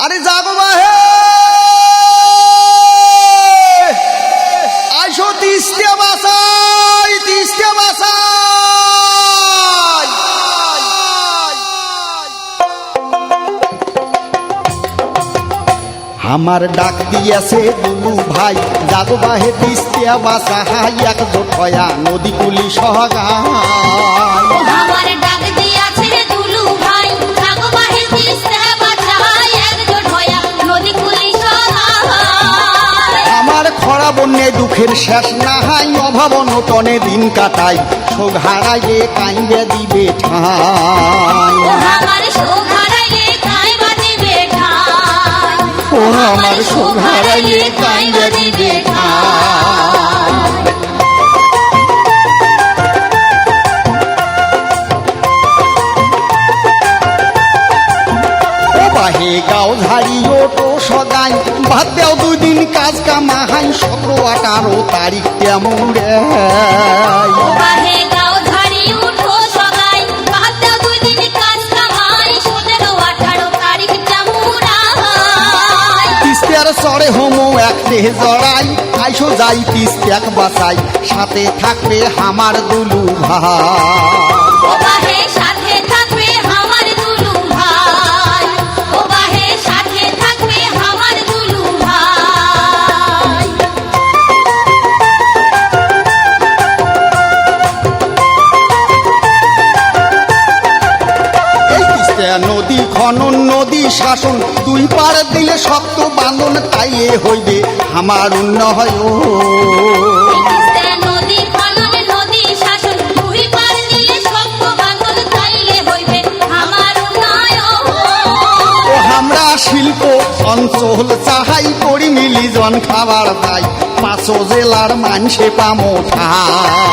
আরে জাগো বাহে আইসো তিস্তে বাসাই তিস্তে বাসাই আমার ডাক দিয়েছে দুলু ভাই জাগো বাহে তিস্তে বাসাই একজোট হয়া নদী কুলি সহগায় আমার ডাক দিয়াছে দুলু ভাই জাগো বাহে তিস্তে বাসাই একজোট হয়া নদী কুলি সহায় আমার খরা বন্যে দুঃখের শেষ না হাই অভাব নটনে দিন কাটাই শোক হারাইয়ে কাইন্দে দিবে ঠাই আমার শোক হারাইলে কাই বাজিবে ঠাই ও আমার শোক হারাইয়ে কাইন্দে দিবে ঠাই ও বাহে গাও ঝাড়ি ওটো সদাই বাদ দেও 2 দিন কাজ কামাহাই 17-18 তারিখ কেমন রে বাহে গাও ঝাড়ি উঠো সগাই বাদ দাও 2 দিন কাজ কামাই 17-18 তারিখ জামুরাই তিস্তের চড়ে হোমো একতে জড়াই আইসো যাই তিস্তেক বাসাই সাথে থাকবে আমার দুলু ভাই ও বাহে সাথে থাকবে আমার দুলু ভাই ও বাহে সাথে থাকবে আমার দুলু ভাই এই তিস্তে নদী খনন নদী শাসন 2 পার দিলে শক্ত বাঁধন তাইলে হইবে আমার উন্নয় তিস্তে নদী খনন নদী শাসন 2 পার দিলে শক্ত বাঁধন তাইলে হইবে আমার উন্নয়ন ও আমরা শিল্প অঞ্চল চাহাই করি মিলি জন খাবার পাই 5 জেলার মানসে পামো ঠাই